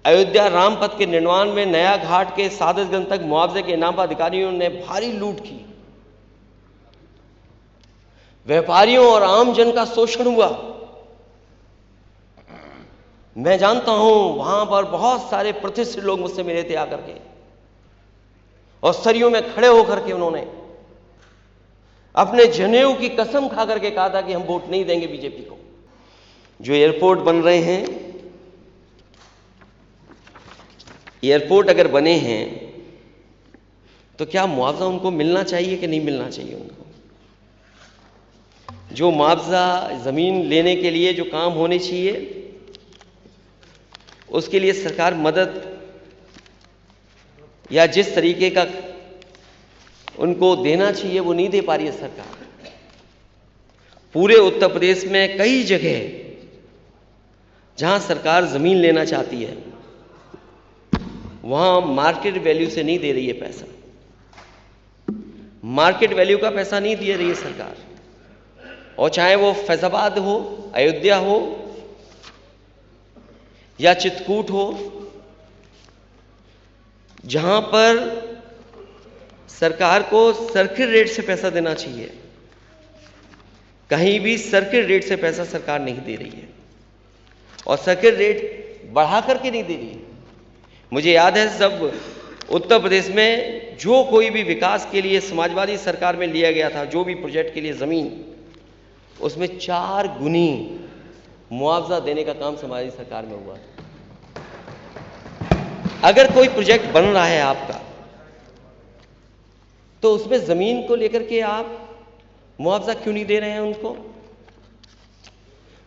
अयोध्या राम पथ के निर्माण में नया घाट के सादतगंज तक मुआवजे के नाम पर अधिकारियों ने भारी लूट की। व्यापारियों और आम जन का शोषण हुआ। मैं जानता हूं वहां पर बहुत सारे प्रतिष्ठित लोग मुझसे मिले थे आकर के, और सरियों में खड़े होकर के उन्होंने अपने जनेऊ की कसम खा करके कहा था कि हम वोट नहीं देंगे बीजेपी को। जो एयरपोर्ट बन रहे हैं, एयरपोर्ट अगर बने हैं तो क्या मुआवजा उनको मिलना चाहिए कि नहीं मिलना चाहिए? उनको जो मुआवजा जमीन लेने के लिए जो काम होने चाहिए उसके लिए सरकार मदद या जिस तरीके का उनको देना चाहिए वो नहीं दे पा रही है सरकार। पूरे उत्तर प्रदेश में कई जगह जहां सरकार जमीन लेना चाहती है वहां मार्केट वैल्यू से नहीं दे रही है पैसा। मार्केट वैल्यू का पैसा नहीं दे रही है सरकार, और चाहे वो फैजाबाद हो, अयोध्या हो या चित्रकूट हो, जहां पर सरकार को सर्किट रेट से पैसा देना चाहिए, कहीं भी सर्किट रेट से पैसा सरकार नहीं दे रही है, और सर्किट रेट बढ़ा करके नहीं दे रही है। मुझे याद है जब उत्तर प्रदेश में जो कोई भी विकास के लिए समाजवादी सरकार में लिया गया था, जो भी प्रोजेक्ट के लिए जमीन, उसमें 4 गुनी मुआवजा देने का काम समाजवादी सरकार में हुआ। अगर कोई प्रोजेक्ट बन रहा है आपका तो उसमें जमीन को लेकर के आप मुआवजा क्यों नहीं दे रहे हैं? उनको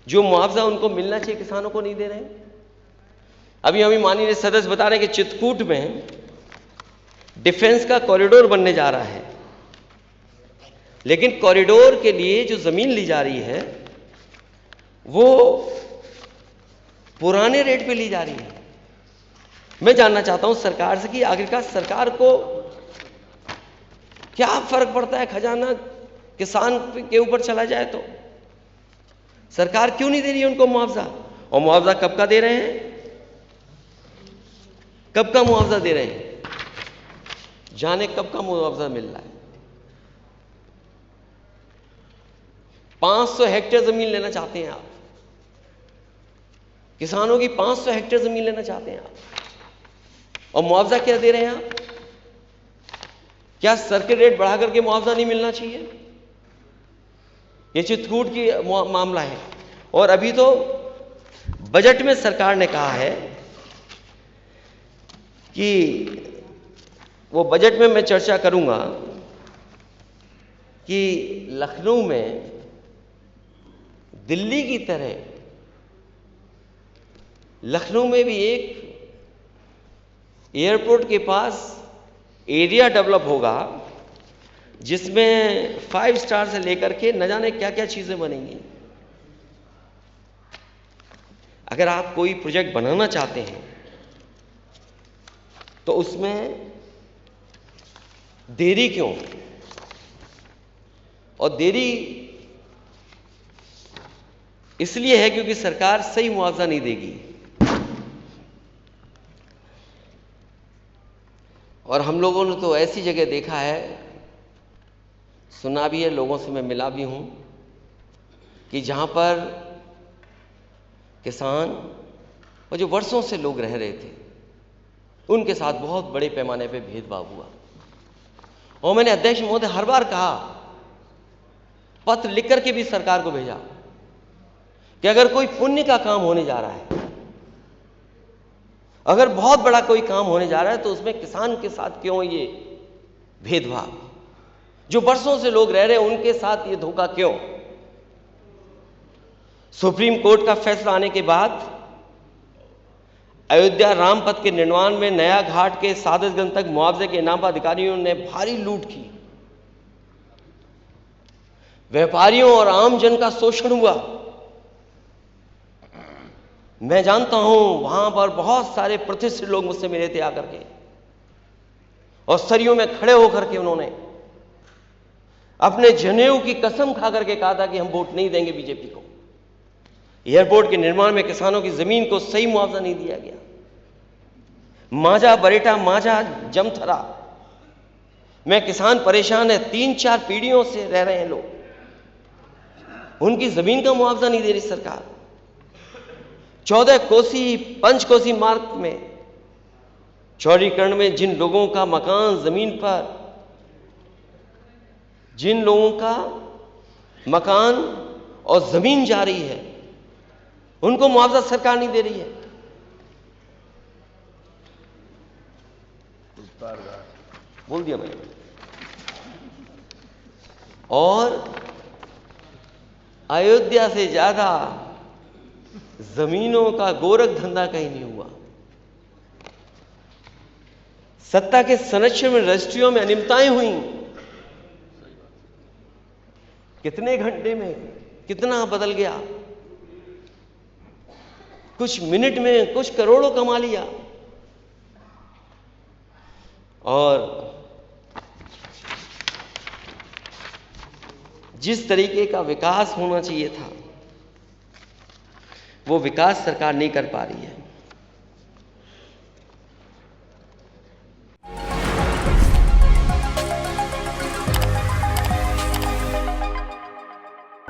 जो मुआवजा उनको मिलना चाहिए किसानों को नहीं दे रहे हैं। अभी हमें माननीय सदस्य बता रहे हैं कि चित्रकूट में डिफेंस का कॉरिडोर बनने जा रहा है, लेकिन कॉरिडोर के लिए जो जमीन ली जा रही है वो पुराने रेट पे ली जा रही है। मैं जानना चाहता हूं सरकार से कि आखिरकार सरकार को क्या फर्क पड़ता है? खजाना किसान के ऊपर चला जाए तो सरकार क्यों नहीं दे रही है उनको मुआवजा? और मुआवजा कब का दे रहे हैं? कब का मुआवजा दे रहे हैं? जाने कब का मुआवजा मिल रहा है। 500 हेक्टेयर जमीन लेना चाहते हैं आप, किसानों की 500 हेक्टेयर जमीन लेना चाहते हैं आप, और मुआवजा क्या दे रहे हैं आप? क्या सर्किट रेट बढ़ा करके मुआवजा नहीं मिलना चाहिए? ये चित्रकूट की मामला है। और अभी तो बजट में सरकार ने कहा है कि वो बजट में मैं चर्चा करूंगा कि लखनऊ में दिल्ली की तरह लखनऊ में भी एक एयरपोर्ट के पास एरिया डेवलप होगा जिसमें 5 स्टार से लेकर के न जाने क्या क्या चीजें बनेंगी। अगर आप कोई प्रोजेक्ट बनाना चाहते हैं तो उसमें देरी क्यों? और देरी इसलिए है क्योंकि सरकार सही मुआवजा नहीं देगी। और हम लोगों ने तो ऐसी जगह देखा है, सुना भी है, लोगों से मैं मिला भी हूं कि जहां पर किसान और जो वर्षों से लोग रह रहे थे उनके साथ बहुत बड़े पैमाने पे भेदभाव हुआ। और मैंने अध्यक्ष महोदय हर बार कहा, पत्र लिख करके भी सरकार को भेजा कि अगर कोई पुण्य का काम होने जा रहा है, अगर बहुत बड़ा कोई काम होने जा रहा है तो उसमें किसान के साथ क्यों ये भेदभाव? जो वर्षों से लोग रह रहे हैं उनके साथ ये धोखा क्यों? सुप्रीम कोर्ट का फैसला आने के बाद अयोध्या राम पथ के निर्माण में नया घाट के सादतगंज तक मुआवजे के नाम पर अधिकारियों ने भारी लूट की। व्यापारियों और आम जन का शोषण हुआ। मैं जानता हूं वहां पर बहुत सारे प्रतिष्ठित लोग मुझसे मिले थे आकर के, और सरियों में खड़े होकर के उन्होंने अपने जनेऊ की कसम खा करके कहा था कि हम वोट नहीं देंगे बीजेपी को। एयरपोर्ट के निर्माण में किसानों की जमीन को सही मुआवजा नहीं दिया गया। माझा, बरेटा, माझा, जमथरा में किसान परेशान है। 3-4 पीढ़ियों से रह रहे हैं लोग, उनकी जमीन का मुआवजा नहीं दे रही सरकार। 14 कोसी, पंचकोसी मार्ग में चौड़ीकरण में जिन लोगों का मकान जमीन पर, जिन लोगों का मकान और जमीन जा रही है, उनको मुआवजा सरकार नहीं दे रही है। बोल दिया मैंने। और अयोध्या से ज्यादा जमीनों का गोरख धंधा कहीं नहीं हुआ। सत्ता के संरक्षण में रजिस्ट्रियों में अनियमितताएं हुई। कितने घंटे में कितना बदल गया, कुछ मिनट में कुछ करोड़ों कमा लिया। और जिस तरीके का विकास होना चाहिए था, वो विकास सरकार नहीं कर पा रही है।